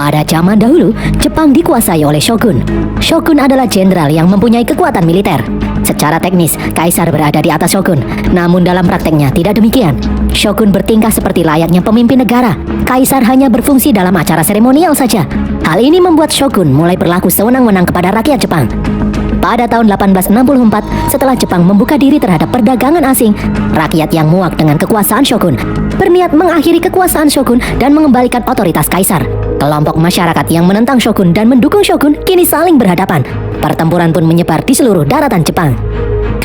Pada zaman dahulu, Jepang dikuasai oleh shogun. Shogun adalah jenderal yang mempunyai kekuatan militer. Secara teknis, kaisar berada di atas shogun. Namun dalam prakteknya tidak demikian. Shogun bertingkah seperti layaknya pemimpin negara. Kaisar hanya berfungsi dalam acara seremonial saja. Hal ini membuat shogun mulai berlaku sewenang-wenang kepada rakyat Jepang. Pada tahun 1864, setelah Jepang membuka diri terhadap perdagangan asing, rakyat yang muak dengan kekuasaan shogun berniat mengakhiri kekuasaan shogun dan mengembalikan otoritas kaisar. Kelompok masyarakat yang menentang shogun dan mendukung shogun kini saling berhadapan. Pertempuran pun menyebar di seluruh daratan Jepang.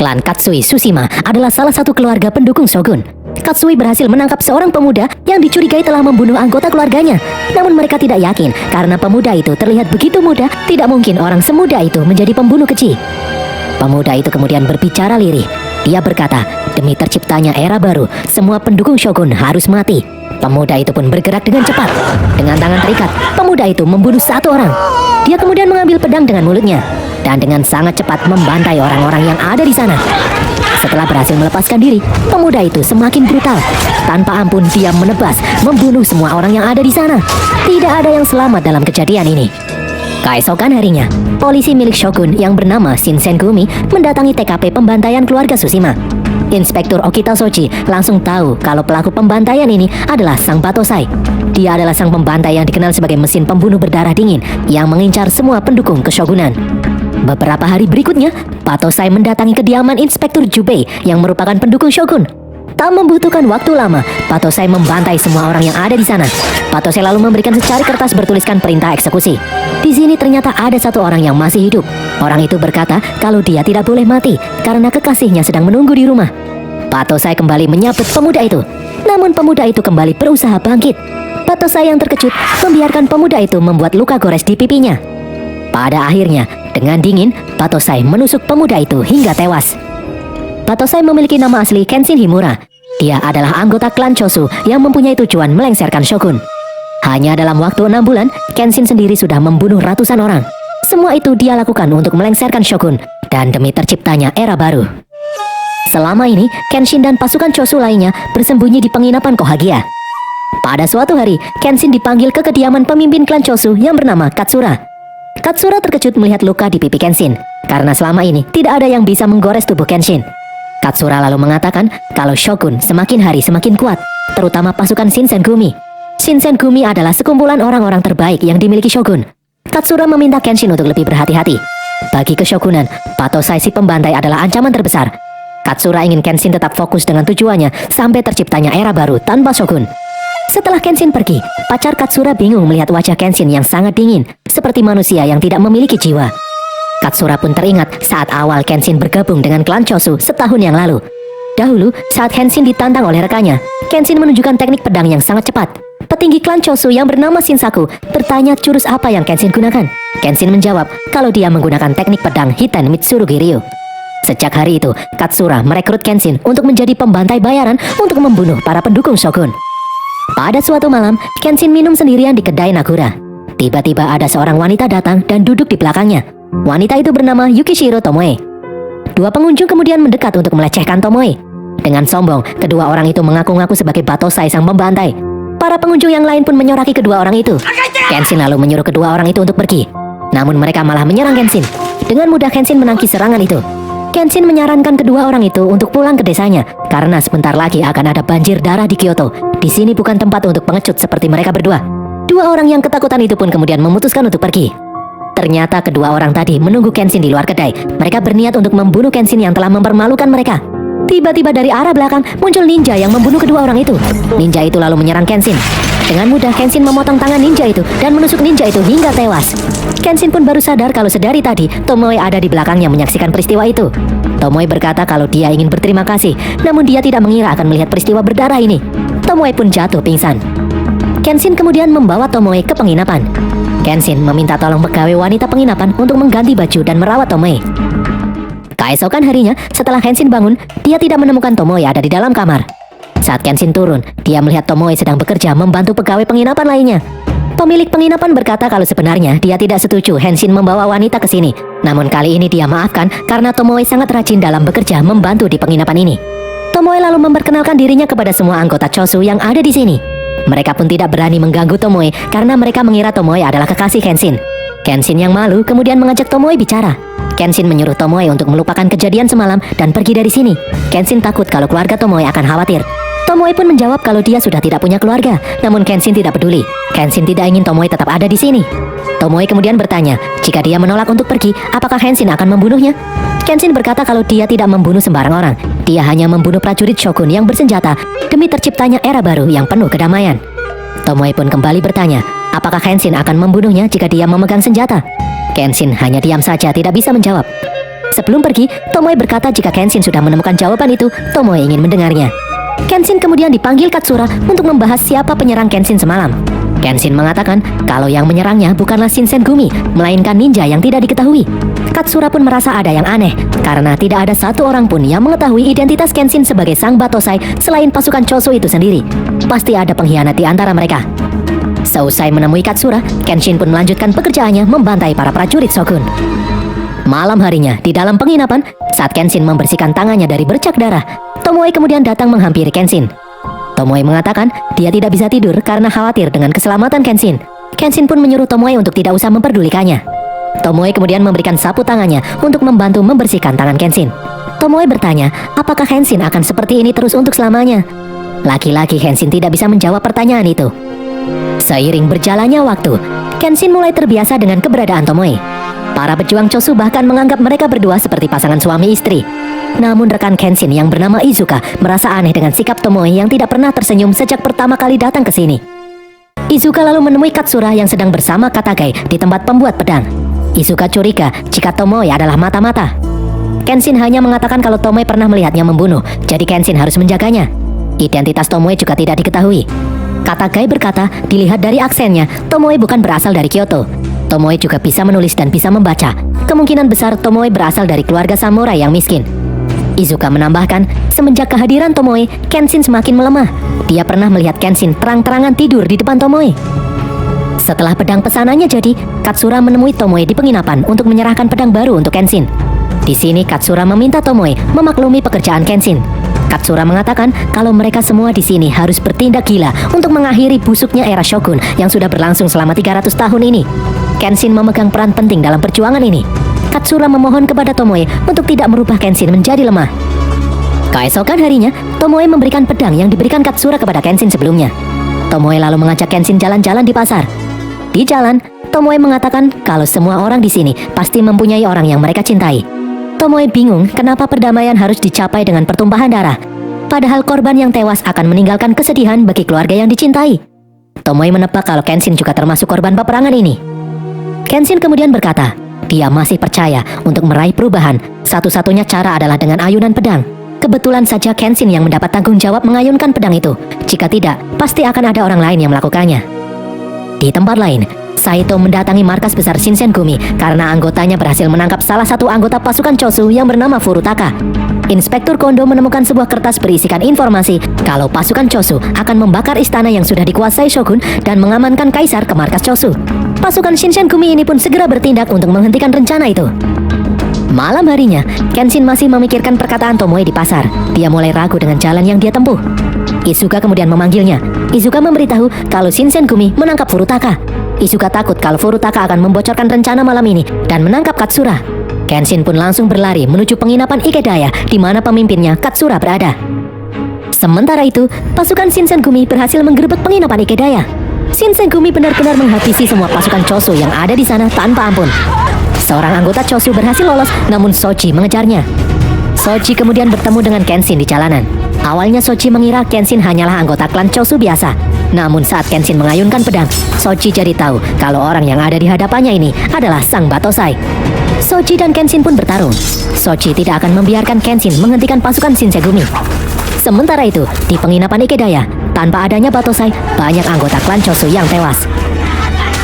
Klan Katsui Tsushima adalah salah satu keluarga pendukung shogun. Katsui berhasil menangkap seorang pemuda yang dicurigai telah membunuh anggota keluarganya. Namun mereka tidak yakin karena pemuda itu terlihat begitu muda, tidak mungkin orang semuda itu menjadi pembunuh keji. Pemuda itu kemudian berbicara lirih. Dia berkata, demi terciptanya era baru, semua pendukung shogun harus mati. Pemuda itu pun bergerak dengan cepat. Dengan tangan terikat, pemuda itu membunuh satu orang. Dia kemudian mengambil pedang dengan mulutnya dan dengan sangat cepat membantai orang-orang yang ada di sana. Setelah berhasil melepaskan diri, pemuda itu semakin brutal. Tanpa ampun dia menebas, membunuh semua orang yang ada di sana. Tidak ada yang selamat dalam kejadian ini. Keesokan harinya, polisi milik shogun yang bernama Shinsengumi mendatangi TKP pembantaian keluarga Tsushima. Inspektur Okita Soji langsung tahu kalau pelaku pembantaian ini adalah sang Batosai. Dia adalah sang pembantai yang dikenal sebagai mesin pembunuh berdarah dingin yang mengincar semua pendukung keshogunan. Beberapa hari berikutnya, Batosai mendatangi kediaman Inspektur Jubei yang merupakan pendukung shogun. Tak membutuhkan waktu lama, Batosai membantai semua orang yang ada di sana. Batosai lalu memberikan secari kertas bertuliskan perintah eksekusi. Di sini ternyata ada satu orang yang masih hidup. Orang itu berkata kalau dia tidak boleh mati karena kekasihnya sedang menunggu di rumah. Batosai kembali menyabet pemuda itu. Namun pemuda itu kembali berusaha bangkit. Batosai yang terkejut membiarkan pemuda itu membuat luka gores di pipinya. Pada akhirnya, dengan dingin, Batosai menusuk pemuda itu hingga tewas. Batosai memiliki nama asli Kenshin Himura. Dia adalah anggota klan Chosu yang mempunyai tujuan melengsarkan shogun. Hanya dalam waktu 6 bulan, Kenshin sendiri sudah membunuh ratusan orang. Semua itu dia lakukan untuk melengsarkan shogun dan demi terciptanya era baru. Selama ini, Kenshin dan pasukan Chosu lainnya bersembunyi di penginapan Kohagia. Pada suatu hari, Kenshin dipanggil ke kediaman pemimpin klan Chosu yang bernama Katsura. Katsura terkejut melihat luka di pipi Kenshin, karena selama ini tidak ada yang bisa menggores tubuh Kenshin. Katsura lalu mengatakan kalau shogun semakin hari semakin kuat, terutama pasukan Shinsengumi. Shinsengumi adalah sekumpulan orang-orang terbaik yang dimiliki shogun. Katsura meminta Kenshin untuk lebih berhati-hati. Bagi keshogunan, Batosai si pembantai adalah ancaman terbesar. Katsura ingin Kenshin tetap fokus dengan tujuannya sampai terciptanya era baru tanpa shogun. Setelah Kenshin pergi, pacar Katsura bingung melihat wajah Kenshin yang sangat dingin, seperti manusia yang tidak memiliki jiwa. Katsura pun teringat saat awal Kenshin bergabung dengan klan Chosu setahun yang lalu. Dahulu, saat Kenshin ditantang oleh rekannya, Kenshin menunjukkan teknik pedang yang sangat cepat. Petinggi klan Chosu yang bernama Shinsaku bertanya jurus apa yang Kenshin gunakan. Kenshin menjawab kalau dia menggunakan teknik pedang Hiten Mitsurugi Ryu. Sejak hari itu, Katsura merekrut Kenshin untuk menjadi pembantai bayaran untuk membunuh para pendukung shogun. Pada suatu malam, Kenshin minum sendirian di kedai Nagura. Tiba-tiba ada seorang wanita datang dan duduk di belakangnya. Wanita itu bernama Yukishiro Tomoe. Dua pengunjung kemudian mendekat untuk melecehkan Tomoe. Dengan sombong, kedua orang itu mengaku-ngaku sebagai Batosai sang pembantai. Para pengunjung yang lain pun menyoraki kedua orang itu. Kenshin lalu menyuruh kedua orang itu untuk pergi. Namun mereka malah menyerang Kenshin. Dengan mudah Kenshin menangkis serangan itu. Kenshin menyarankan kedua orang itu untuk pulang ke desanya karena sebentar lagi akan ada banjir darah di Kyoto. Di sini bukan tempat untuk pengecut seperti mereka berdua. Dua orang yang ketakutan itu pun kemudian memutuskan untuk pergi. Ternyata kedua orang tadi menunggu Kenshin di luar kedai. Mereka berniat untuk membunuh Kenshin yang telah mempermalukan mereka. Tiba-tiba dari arah belakang muncul ninja yang membunuh kedua orang itu. Ninja itu lalu menyerang Kenshin. Dengan mudah Kenshin memotong tangan ninja itu dan menusuk ninja itu hingga tewas. Kenshin pun baru sadar kalau sedari tadi Tomoe ada di belakangnya menyaksikan peristiwa itu. Tomoe berkata kalau dia ingin berterima kasih, namun dia tidak mengira akan melihat peristiwa berdarah ini. Tomoe pun jatuh pingsan. Kenshin kemudian membawa Tomoe ke penginapan. Kenshin meminta tolong pegawai wanita penginapan untuk mengganti baju dan merawat Tomoe. Keesokan harinya, setelah Kenshin bangun, dia tidak menemukan Tomoe ada di dalam kamar. Saat Kenshin turun, dia melihat Tomoe sedang bekerja membantu pegawai penginapan lainnya. Pemilik penginapan berkata kalau sebenarnya dia tidak setuju Kenshin membawa wanita ke sini. Namun kali ini dia maafkan karena Tomoe sangat rajin dalam bekerja membantu di penginapan ini. Tomoe lalu memperkenalkan dirinya kepada semua anggota Chosu yang ada di sini. Mereka pun tidak berani mengganggu Tomoe karena mereka mengira Tomoe adalah kekasih Kenshin. Kenshin yang malu kemudian mengajak Tomoe bicara. Kenshin menyuruh Tomoe untuk melupakan kejadian semalam dan pergi dari sini. Kenshin takut kalau keluarga Tomoe akan khawatir. Tomoe pun menjawab kalau dia sudah tidak punya keluarga, namun Kenshin tidak peduli. Kenshin tidak ingin Tomoe tetap ada di sini. Tomoe kemudian bertanya, jika dia menolak untuk pergi, apakah Kenshin akan membunuhnya? Kenshin berkata kalau dia tidak membunuh sembarang orang. Dia hanya membunuh prajurit shogun yang bersenjata demi terciptanya era baru yang penuh kedamaian. Tomoe pun kembali bertanya, apakah Kenshin akan membunuhnya jika dia memegang senjata? Kenshin hanya diam saja, tidak bisa menjawab. Sebelum pergi, Tomoe berkata jika Kenshin sudah menemukan jawaban itu, Tomoe ingin mendengarnya. Kenshin kemudian dipanggil Katsura untuk membahas siapa penyerang Kenshin semalam. Kenshin mengatakan kalau yang menyerangnya bukanlah Shinsengumi, melainkan ninja yang tidak diketahui. Katsura pun merasa ada yang aneh, karena tidak ada satu orang pun yang mengetahui identitas Kenshin sebagai sang Batosai selain pasukan Choso itu sendiri. Pasti ada pengkhianat di antara mereka. Seusai menemui Katsura, Kenshin pun melanjutkan pekerjaannya membantai para prajurit shogun. Malam harinya, di dalam penginapan, saat Kenshin membersihkan tangannya dari bercak darah, Tomoe kemudian datang menghampiri Kenshin. Tomoe mengatakan dia tidak bisa tidur karena khawatir dengan keselamatan Kenshin. Kenshin pun menyuruh Tomoe untuk tidak usah memperdulikannya. Tomoe kemudian memberikan sapu tangannya untuk membantu membersihkan tangan Kenshin. Tomoe bertanya, apakah Kenshin akan seperti ini terus untuk selamanya? Laki-laki Kenshin tidak bisa menjawab pertanyaan itu. Seiring berjalannya waktu, Kenshin mulai terbiasa dengan keberadaan Tomoe. Para pejuang Chosu bahkan menganggap mereka berdua seperti pasangan suami istri. Namun rekan Kenshin yang bernama Izuka merasa aneh dengan sikap Tomoe yang tidak pernah tersenyum sejak pertama kali datang ke sini. Izuka lalu menemui Katsura yang sedang bersama Katagai di tempat pembuat pedang. Izuka curiga jika Tomoe adalah mata-mata. Kenshin hanya mengatakan kalau Tomoe pernah melihatnya membunuh, jadi Kenshin harus menjaganya. Identitas Tomoe juga tidak diketahui. Katagai berkata, dilihat dari aksennya, Tomoe bukan berasal dari Kyoto. Tomoe juga bisa menulis dan bisa membaca. Kemungkinan besar Tomoe berasal dari keluarga samurai yang miskin. Izuka menambahkan, semenjak kehadiran Tomoe, Kenshin semakin melemah. Dia pernah melihat Kenshin terang-terangan tidur di depan Tomoe. Setelah pedang pesanannya jadi, Katsura menemui Tomoe di penginapan untuk menyerahkan pedang baru untuk Kenshin. Di sini Katsura meminta Tomoe memaklumi pekerjaan Kenshin. Katsura mengatakan kalau mereka semua di sini harus bertindak gila untuk mengakhiri busuknya era Shogun yang sudah berlangsung selama 300 tahun ini. Kenshin memegang peran penting dalam perjuangan ini. Katsura memohon kepada Tomoe untuk tidak merubah Kenshin menjadi lemah. Keesokan harinya, Tomoe memberikan pedang yang diberikan Katsura kepada Kenshin sebelumnya. Tomoe lalu mengajak Kenshin jalan-jalan di pasar. Di jalan, Tomoe mengatakan kalau semua orang di sini pasti mempunyai orang yang mereka cintai. Tomoe bingung kenapa perdamaian harus dicapai dengan pertumpahan darah, padahal korban yang tewas akan meninggalkan kesedihan bagi keluarga yang dicintai. Tomoe menebak kalau Kenshin juga termasuk korban peperangan ini. Kenshin kemudian berkata, dia masih percaya untuk meraih perubahan, satu-satunya cara adalah dengan ayunan pedang. Kebetulan saja Kenshin yang mendapat tanggung jawab mengayunkan pedang itu. Jika tidak, pasti akan ada orang lain yang melakukannya. Di tempat lain, Saito mendatangi markas besar Shinsengumi karena anggotanya berhasil menangkap salah satu anggota pasukan Chosu yang bernama Furutaka. Inspektur Kondo menemukan sebuah kertas berisikan informasi kalau pasukan Chosu akan membakar istana yang sudah dikuasai Shogun dan mengamankan kaisar ke markas Chosu. Pasukan Shinsengumi ini pun segera bertindak untuk menghentikan rencana itu. Malam harinya, Kenshin masih memikirkan perkataan Tomoe di pasar. Dia mulai ragu dengan jalan yang dia tempuh. Izuka kemudian memanggilnya. Izuka memberitahu kalau Shinsengumi menangkap Furutaka. Izuka takut kalau Furutaka akan membocorkan rencana malam ini dan menangkap Katsura. Kenshin pun langsung berlari menuju penginapan Ikedaya di mana pemimpinnya Katsura berada. Sementara itu, pasukan Shinsengumi berhasil menggerebek penginapan Ikedaya. Shinsengumi benar-benar menghabisi semua pasukan Chosu yang ada di sana tanpa ampun. Seorang anggota Chosu berhasil lolos, namun Shoji mengejarnya. Shoji kemudian bertemu dengan Kenshin di jalanan. Awalnya Shoji mengira Kenshin hanyalah anggota klan Chosu biasa. Namun saat Kenshin mengayunkan pedang, Shoji jadi tahu kalau orang yang ada di hadapannya ini adalah sang Batosai. Shoji dan Kenshin pun bertarung. Shoji tidak akan membiarkan Kenshin menghentikan pasukan Shinsengumi. Sementara itu, di penginapan Ikedaya, tanpa adanya Batosai, banyak anggota klan Chosu yang tewas.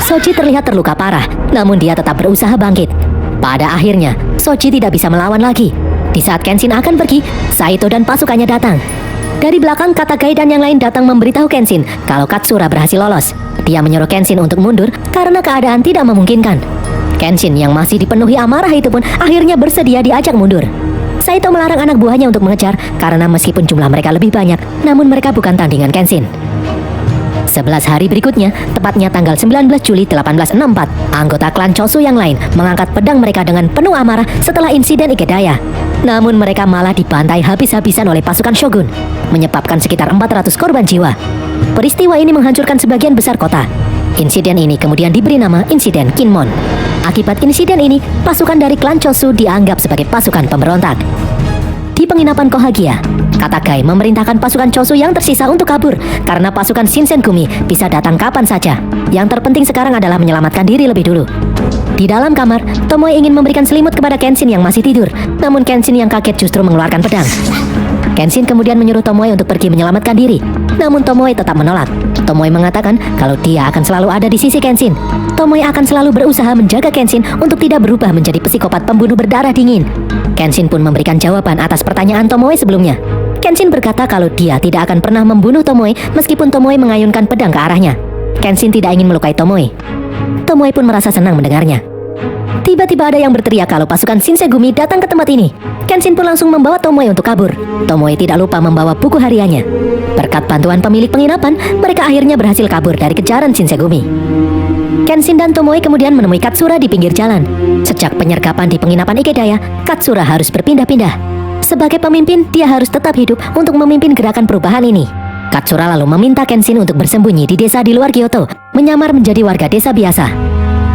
Shoji terlihat terluka parah, namun dia tetap berusaha bangkit. Pada akhirnya, Shoji tidak bisa melawan lagi. Di saat Kenshin akan pergi, Saito dan pasukannya datang. Dari belakang, Katagai dan yang lain datang memberitahu Kenshin kalau Katsura berhasil lolos. Dia menyuruh Kenshin untuk mundur karena keadaan tidak memungkinkan. Kenshin yang masih dipenuhi amarah itu pun akhirnya bersedia diajak mundur. Saito melarang anak buahnya untuk mengejar karena meskipun jumlah mereka lebih banyak, namun mereka bukan tandingan Kenshin. 11 hari berikutnya, tepatnya tanggal 19 Juli 1864, anggota klan Chosu yang lain mengangkat pedang mereka dengan penuh amarah setelah insiden Ikedaya. Namun mereka malah dibantai habis-habisan oleh pasukan Shogun, menyebabkan sekitar 400 korban jiwa. Peristiwa ini menghancurkan sebagian besar kota. Insiden ini kemudian diberi nama Insiden Kinmon. Akibat insiden ini, pasukan dari klan Chosu dianggap sebagai pasukan pemberontak. Di penginapan Kohagia, Katagai memerintahkan pasukan Chosu yang tersisa untuk kabur karena pasukan Shinsengumi bisa datang kapan saja. Yang terpenting sekarang adalah menyelamatkan diri lebih dulu. Di dalam kamar, Tomoe ingin memberikan selimut kepada Kenshin yang masih tidur, namun Kenshin yang kaget justru mengeluarkan pedang. Kenshin kemudian menyuruh Tomoe untuk pergi menyelamatkan diri, namun Tomoe tetap menolak. Tomoe mengatakan kalau dia akan selalu ada di sisi Kenshin. Tomoe akan selalu berusaha menjaga Kenshin untuk tidak berubah menjadi psikopat pembunuh berdarah dingin. Kenshin pun memberikan jawaban atas pertanyaan Tomoe sebelumnya. Kenshin berkata kalau dia tidak akan pernah membunuh Tomoe meskipun Tomoe mengayunkan pedang ke arahnya. Kenshin tidak ingin melukai Tomoe. Tomoe pun merasa senang mendengarnya. Tiba-tiba ada yang berteriak kalau pasukan Shinsengumi datang ke tempat ini. Kenshin pun langsung membawa Tomoe untuk kabur. Tomoe tidak lupa membawa buku hariannya. Berkat bantuan pemilik penginapan, mereka akhirnya berhasil kabur dari kejaran Shinsengumi. Kenshin dan Tomoe kemudian menemui Katsura di pinggir jalan. Sejak penyergapan di penginapan Ikedaya, Katsura harus berpindah-pindah. Sebagai pemimpin, dia harus tetap hidup untuk memimpin gerakan perubahan ini. Katsura lalu meminta Kenshin untuk bersembunyi di desa di luar Kyoto, menyamar menjadi warga desa biasa.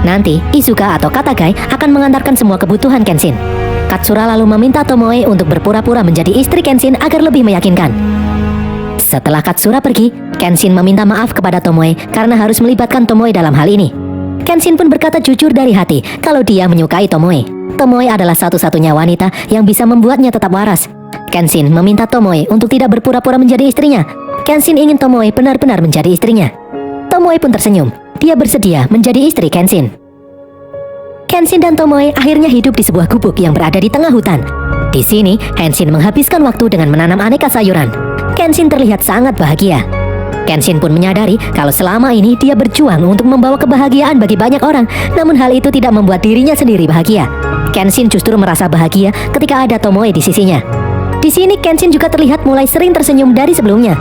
Nanti, Izuka atau Katagai akan mengantarkan semua kebutuhan Kenshin. Katsura lalu meminta Tomoe untuk berpura-pura menjadi istri Kenshin agar lebih meyakinkan. Setelah Katsura pergi, Kenshin meminta maaf kepada Tomoe karena harus melibatkan Tomoe dalam hal ini. Kenshin pun berkata jujur dari hati kalau dia menyukai Tomoe. Tomoe adalah satu-satunya wanita yang bisa membuatnya tetap waras. Kenshin meminta Tomoe untuk tidak berpura-pura menjadi istrinya. Kenshin ingin Tomoe benar-benar menjadi istrinya. Tomoe pun tersenyum. Dia bersedia menjadi istri Kenshin. Kenshin dan Tomoe akhirnya hidup di sebuah gubuk yang berada di tengah hutan. Di sini, Kenshin menghabiskan waktu dengan menanam aneka sayuran. Kenshin terlihat sangat bahagia. Kenshin pun menyadari kalau selama ini dia berjuang untuk membawa kebahagiaan bagi banyak orang, namun hal itu tidak membuat dirinya sendiri bahagia. Kenshin justru merasa bahagia ketika ada Tomoe di sisinya. Di sini Kenshin juga terlihat mulai sering tersenyum dari sebelumnya.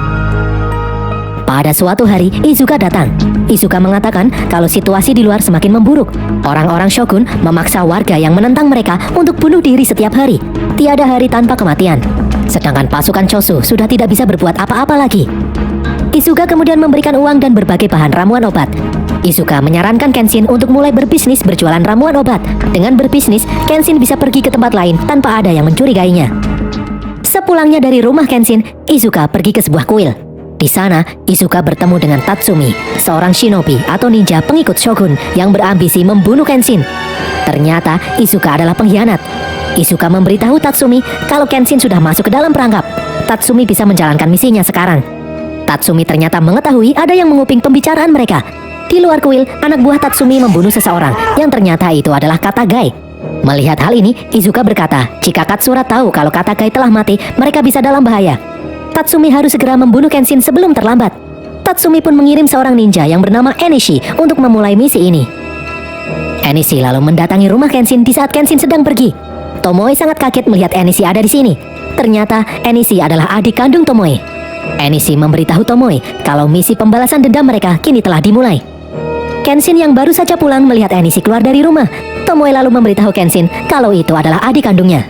Pada suatu hari, Izuka datang. Izuka mengatakan kalau situasi di luar semakin memburuk. Orang-orang Shogun memaksa warga yang menentang mereka untuk bunuh diri setiap hari. Tiada hari tanpa kematian. Sedangkan pasukan Chosu sudah tidak bisa berbuat apa-apa lagi. Izuka kemudian memberikan uang dan berbagai bahan ramuan obat. Izuka menyarankan Kenshin untuk mulai berbisnis berjualan ramuan obat. Dengan berbisnis, Kenshin bisa pergi ke tempat lain tanpa ada yang mencurigainya. Sepulangnya dari rumah Kenshin, Izuka pergi ke sebuah kuil. Di sana, Izuka bertemu dengan Tatsumi, seorang shinobi atau ninja pengikut Shogun yang berambisi membunuh Kenshin. Ternyata, Izuka adalah pengkhianat. Izuka memberitahu Tatsumi kalau Kenshin sudah masuk ke dalam perangkap. Tatsumi bisa menjalankan misinya sekarang. Tatsumi ternyata mengetahui ada yang menguping pembicaraan mereka. Di luar kuil, anak buah Tatsumi membunuh seseorang yang ternyata itu adalah Katagai. Melihat hal ini, Izuka berkata, jika Katsura tahu kalau Katagai telah mati, mereka bisa dalam bahaya. Tatsumi harus segera membunuh Kenshin sebelum terlambat. Tatsumi pun mengirim seorang ninja yang bernama Enishi untuk memulai misi ini. Enishi lalu mendatangi rumah Kenshin di saat Kenshin sedang pergi. Tomoe sangat kaget melihat Enishi ada di sini. Ternyata Enishi adalah adik kandung Tomoe. Enishi memberitahu Tomoe kalau misi pembalasan dendam mereka kini telah dimulai. Kenshin yang baru saja pulang melihat Enishi keluar dari rumah. Tomoe lalu memberitahu Kenshin kalau itu adalah adik kandungnya.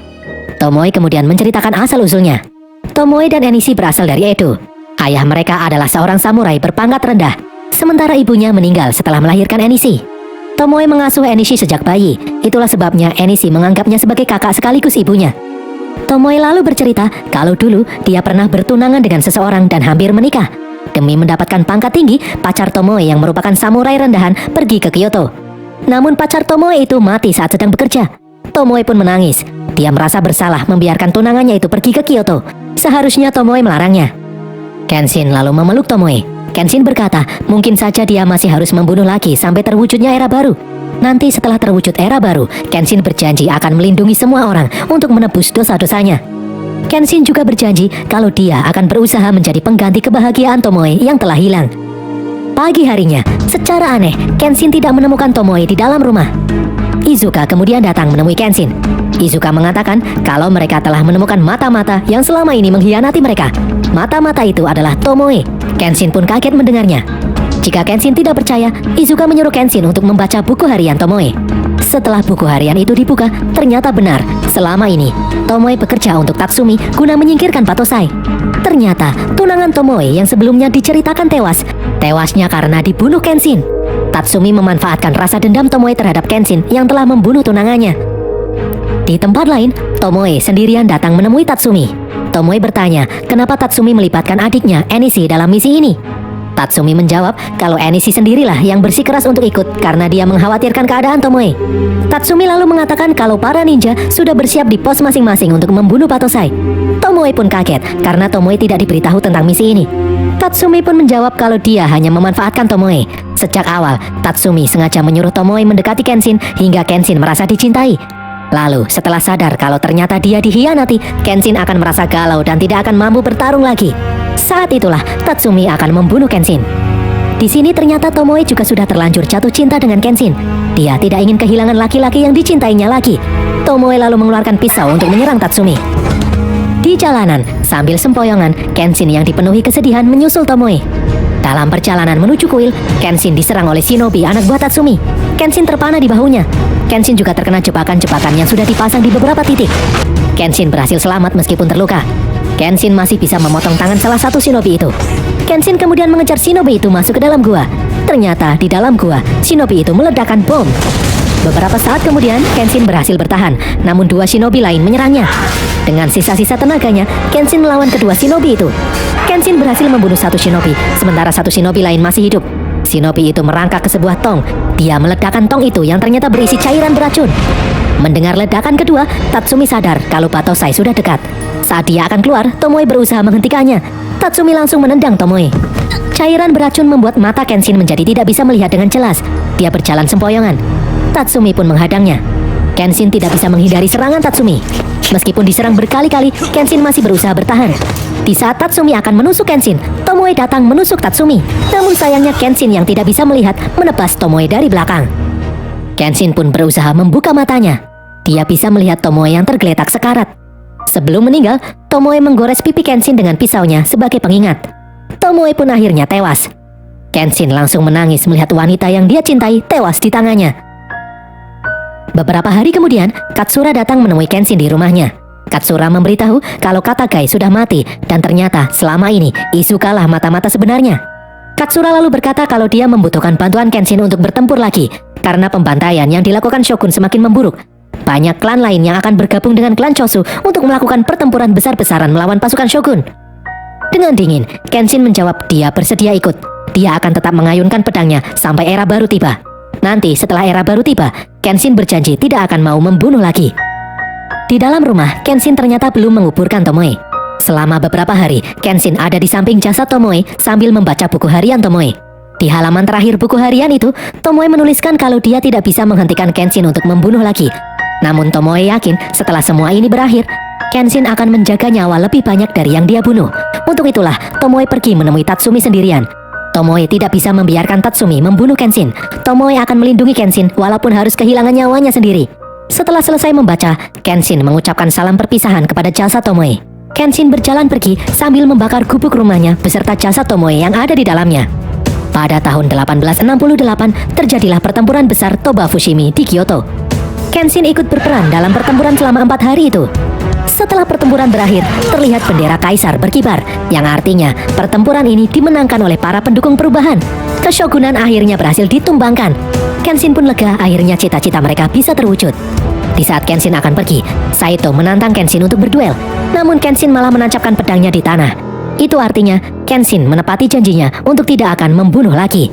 Tomoe kemudian menceritakan asal-usulnya. Tomoe dan Enishi berasal dari Edo. Ayah mereka adalah seorang samurai berpangkat rendah, sementara ibunya meninggal setelah melahirkan Enishi. Tomoe mengasuh Enishi sejak bayi. Itulah sebabnya Enishi menganggapnya sebagai kakak sekaligus ibunya. Tomoe lalu bercerita kalau dulu dia pernah bertunangan dengan seseorang dan hampir menikah. Demi mendapatkan pangkat tinggi, pacar Tomoe yang merupakan samurai rendahan pergi ke Kyoto. Namun pacar Tomoe itu mati saat sedang bekerja. Tomoe pun menangis. Dia merasa bersalah membiarkan tunangannya itu pergi ke Kyoto. Seharusnya Tomoe melarangnya. Kenshin lalu memeluk Tomoe. Kenshin berkata, mungkin saja dia masih harus membunuh lagi sampai terwujudnya era baru. Nanti setelah terwujud era baru, Kenshin berjanji akan melindungi semua orang untuk menebus dosa-dosanya. Kenshin juga berjanji kalau dia akan berusaha menjadi pengganti kebahagiaan Tomoe yang telah hilang. Pagi harinya, secara aneh, Kenshin tidak menemukan Tomoe di dalam rumah. Izuka kemudian datang menemui Kenshin. Izuka mengatakan kalau mereka telah menemukan mata-mata yang selama ini mengkhianati mereka. Mata-mata itu adalah Tomoe. Kenshin pun kaget mendengarnya. Jika Kenshin tidak percaya, Izuka menyuruh Kenshin untuk membaca buku harian Tomoe. Setelah buku harian itu dibuka, ternyata benar, selama ini Tomoe bekerja untuk Tatsumi guna menyingkirkan Battosai. Ternyata tunangan Tomoe yang sebelumnya diceritakan tewasnya karena dibunuh Kenshin. Tatsumi memanfaatkan rasa dendam Tomoe terhadap Kenshin yang telah membunuh tunangannya. Di tempat lain, Tomoe sendirian datang menemui Tatsumi. Tomoe bertanya, kenapa Tatsumi melibatkan adiknya, Enishi, dalam misi ini. Tatsumi menjawab kalau Enishi sendirilah yang bersikeras untuk ikut karena dia mengkhawatirkan keadaan Tomoe. Tatsumi lalu mengatakan kalau para ninja sudah bersiap di pos masing-masing untuk membunuh Battosai. Tomoe pun kaget karena Tomoe tidak diberitahu tentang misi ini. Tatsumi pun menjawab kalau dia hanya memanfaatkan Tomoe. Sejak awal, Tatsumi sengaja menyuruh Tomoe mendekati Kenshin hingga Kenshin merasa dicintai. Lalu, setelah sadar kalau ternyata dia dikhianati, Kenshin akan merasa galau dan tidak akan mampu bertarung lagi. Saat itulah Tatsumi akan membunuh Kenshin. Di sini ternyata Tomoe juga sudah terlanjur jatuh cinta dengan Kenshin. Dia tidak ingin kehilangan laki-laki yang dicintainya lagi. Tomoe lalu mengeluarkan pisau untuk menyerang Tatsumi. Di jalanan, sambil sempoyongan, Kenshin yang dipenuhi kesedihan menyusul Tomoe. Dalam perjalanan menuju kuil, Kenshin diserang oleh shinobi anak buah Tatsumi. Kenshin terpana di bahunya. Kenshin juga terkena jebakan-jebakan yang sudah dipasang di beberapa titik. Kenshin berhasil selamat meskipun terluka. Kenshin masih bisa memotong tangan salah satu shinobi itu. Kenshin kemudian mengejar shinobi itu masuk ke dalam gua. Ternyata di dalam gua, shinobi itu meledakkan bom. Beberapa saat kemudian, Kenshin berhasil bertahan, namun dua shinobi lain menyerangnya. Dengan sisa-sisa tenaganya, Kenshin melawan kedua shinobi itu. Kenshin berhasil membunuh satu shinobi, sementara satu shinobi lain masih hidup. Shinobi itu merangkak ke sebuah tong. Dia meledakkan tong itu yang ternyata berisi cairan beracun. Mendengar ledakan kedua, Tatsumi sadar kalau Battosai sudah dekat. Saat dia akan keluar, Tomoe berusaha menghentikannya. Tatsumi langsung menendang Tomoe. Cairan beracun membuat mata Kenshin menjadi tidak bisa melihat dengan jelas. Dia berjalan sempoyongan. Tatsumi pun menghadangnya. Kenshin tidak bisa menghindari serangan Tatsumi. Meskipun diserang berkali-kali, Kenshin masih berusaha bertahan. Di saat Tatsumi akan menusuk Kenshin, Tomoe datang menusuk Tatsumi. Namun sayangnya Kenshin yang tidak bisa melihat menebas Tomoe dari belakang. Kenshin pun berusaha membuka matanya. Dia bisa melihat Tomoe yang tergeletak sekarat. Sebelum meninggal, Tomoe menggores pipi Kenshin dengan pisaunya sebagai pengingat. Tomoe pun akhirnya tewas. Kenshin langsung menangis melihat wanita yang dia cintai tewas di tangannya. Beberapa hari kemudian, Katsura datang menemui Kenshin di rumahnya. Katsura memberitahu kalau Katagai sudah mati dan ternyata selama ini Izuka lah mata-mata sebenarnya. Katsura lalu berkata kalau dia membutuhkan bantuan Kenshin untuk bertempur lagi karena pembantaian yang dilakukan Shogun semakin memburuk. Banyak klan lain yang akan bergabung dengan klan Chosu untuk melakukan pertempuran besar-besaran melawan pasukan Shogun. Dengan dingin, Kenshin menjawab dia bersedia ikut. Dia akan tetap mengayunkan pedangnya sampai era baru tiba. Nanti setelah era baru tiba, Kenshin berjanji tidak akan mau membunuh lagi. Di dalam rumah, Kenshin ternyata belum menguburkan Tomoe. Selama beberapa hari, Kenshin ada di samping jasad Tomoe sambil membaca buku harian Tomoe. Di halaman terakhir buku harian itu, Tomoe menuliskan kalau dia tidak bisa menghentikan Kenshin untuk membunuh lagi. Namun Tomoe yakin setelah semua ini berakhir, Kenshin akan menjaga nyawa lebih banyak dari yang dia bunuh. Untuk itulah, Tomoe pergi menemui Tatsumi sendirian. Tomoe tidak bisa membiarkan Tatsumi membunuh Kenshin. Tomoe akan melindungi Kenshin walaupun harus kehilangan nyawanya sendiri. Setelah selesai membaca, Kenshin mengucapkan salam perpisahan kepada jasad Tomoe. Kenshin berjalan pergi sambil membakar gubuk rumahnya beserta jasad Tomoe yang ada di dalamnya. Pada tahun 1868, terjadilah pertempuran besar Toba Fushimi di Kyoto. Kenshin ikut berperan dalam pertempuran selama 4 hari itu. Setelah pertempuran berakhir, terlihat bendera kaisar berkibar, yang artinya pertempuran ini dimenangkan oleh para pendukung perubahan. Keshogunan akhirnya berhasil ditumbangkan. Kenshin pun lega akhirnya cita-cita mereka bisa terwujud. Di saat Kenshin akan pergi, Saito menantang Kenshin untuk berduel. Namun Kenshin malah menancapkan pedangnya di tanah. Itu artinya Kenshin menepati janjinya untuk tidak akan membunuh lagi.